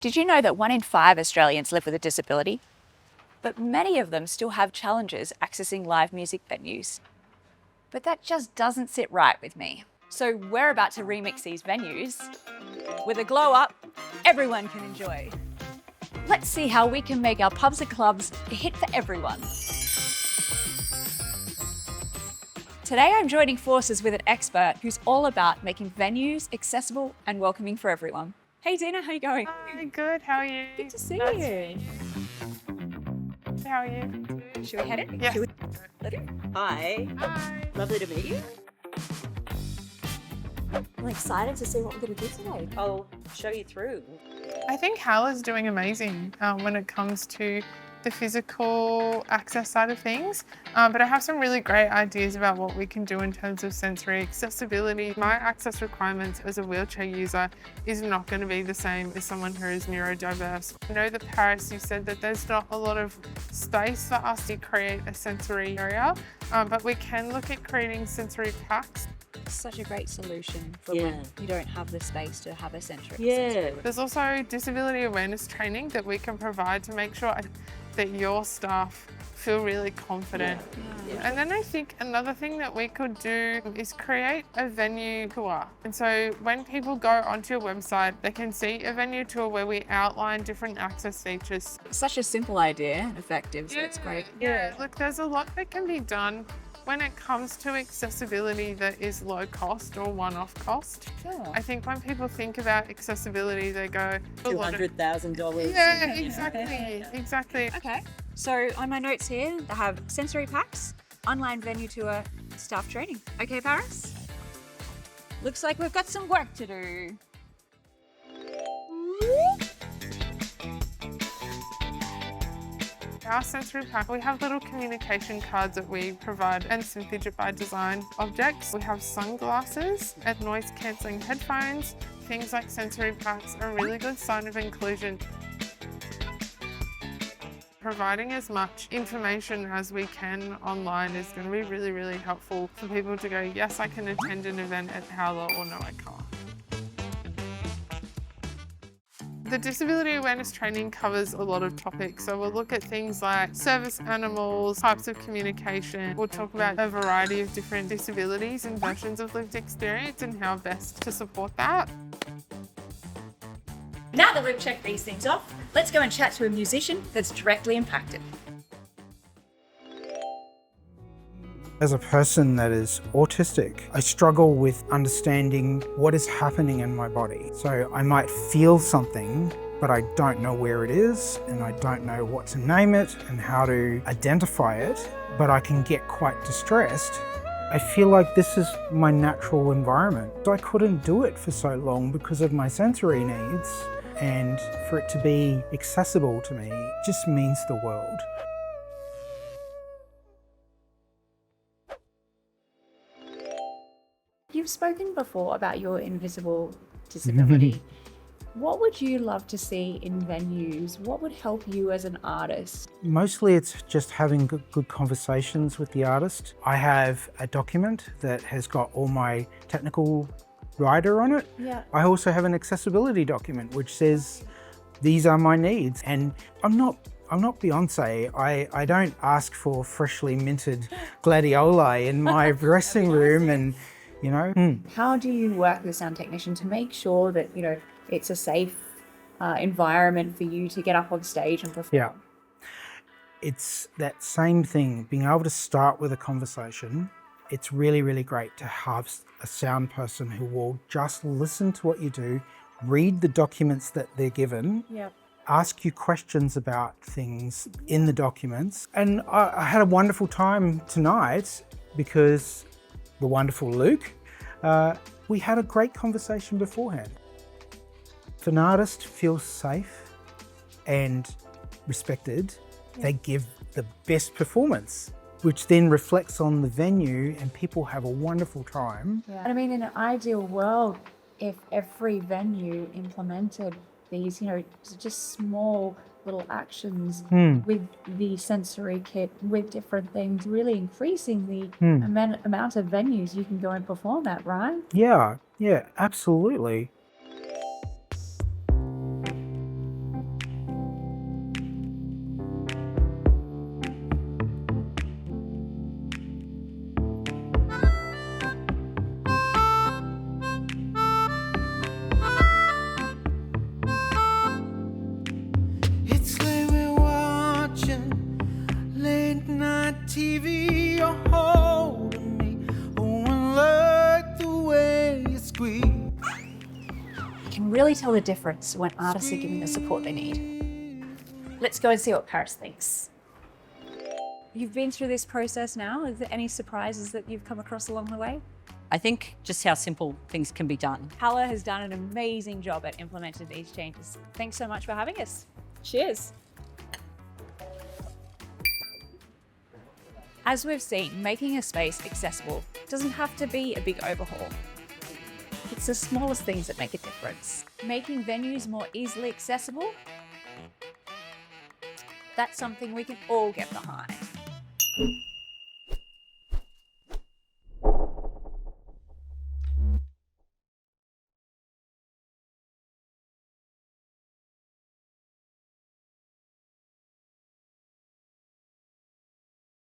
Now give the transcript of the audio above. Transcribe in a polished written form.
Did you know that 1 in 5 Australians live with a disability? But many of them still have challenges accessing live music venues. But that just doesn't sit right with me. So we're about to remix these venues with a glow up everyone can enjoy. Let's see how we can make our pubs and clubs a hit for everyone. Today I'm joining forces with an expert who's all about making venues accessible and welcoming for everyone. Hey Dina, how you going? Hi, good. How are you? Good to see you. How are you? Should we head in? Yes. Let it? Hi, Hi. lovely to meet you. I'm excited to see what we're going to do today. I'll show you through. I think Hal is doing amazing when it comes to the physical access side of things, but I have some really great ideas about what we can do in terms of sensory accessibility. My access requirements as a wheelchair user is not going to be the same as someone who is neurodiverse. I know that Paris, you said that there's not a lot of space for us to create a sensory area, but we can look at creating sensory packs. Such a great solution for Yeah. when you don't have the space to have a centre. Yeah. There's also disability awareness training that we can provide to make sure that your staff feel really confident. Yeah. And then I think another thing that we could do is create a venue tour. And so when people go onto your website, they can see a venue tour where we outline different access features. Such a simple idea and effective, so it's great. Yeah, look, there's a lot that can be done when it comes to accessibility that is low cost or one-off cost. Sure. I think when people think about accessibility, they go, a lot of- $200,000. Yeah, exactly. Okay, so on my notes here, I have sensory packs, online venue tour, staff training. Okay, Paris? Looks like we've got some work to do. Our sensory pack, we have little communication cards that we provide and some Fidget by Design objects. We have sunglasses and noise cancelling headphones. Things like sensory packs are a really good sign of inclusion. Providing as much information as we can online is going to be really, really helpful for people to go, yes, I can attend an event at Howler, or no, I can't. The disability awareness training covers a lot of topics. So we'll look at things like service animals, types of communication. We'll talk about a variety of different disabilities and versions of lived experience and how best to support that. Now that we've checked these things off, let's go and chat to a musician that's directly impacted. As a person that is autistic, I struggle with understanding what is happening in my body. So I might feel something, but I don't know where it is, and I don't know what to name it and how to identify it, but I can get quite distressed. I feel like this is my natural environment. I couldn't do it for so long because of my sensory needs, and for it to be accessible to me just means the world. You've spoken before about your invisible disability. What would you love to see in venues? What would help you as an artist? Mostly it's just having good conversations with the artist. I have a document that has got all my technical writer on it. Yeah. I also have an accessibility document which says these are my needs, and I'm not Beyonce. I don't ask for freshly minted gladioli in my dressing room, and you know. How do you work with a sound technician to make sure that, it's a safe environment for you to get up on stage and perform? Yeah. It's that same thing, being able to start with a conversation. It's really, really great to have a sound person who will just listen to what you do, read the documents that they're given, Yeah. ask you questions about things in the documents. And I had a wonderful time tonight because the wonderful Luke, we had a great conversation beforehand. If an artist feels safe and respected, they give the best performance, which then reflects on the venue and people have a wonderful time. And I mean, in an ideal world, if every venue implemented these, just small little actions with the sensory kit, with different things, really increasing the amount of venues you can go and perform at, right? Yeah, absolutely. really tell the difference when artists are given the support they need. Let's go and see what Paris thinks. You've been through this process now. Is there any surprises that you've come across along the way? I think just how simple things can be done. Hala has done an amazing job at implementing these changes. Thanks so much for having us. Cheers. As we've seen, making a space accessible doesn't have to be a big overhaul. It's the smallest things that make a difference. Making venues more easily accessible, that's something we can all get behind.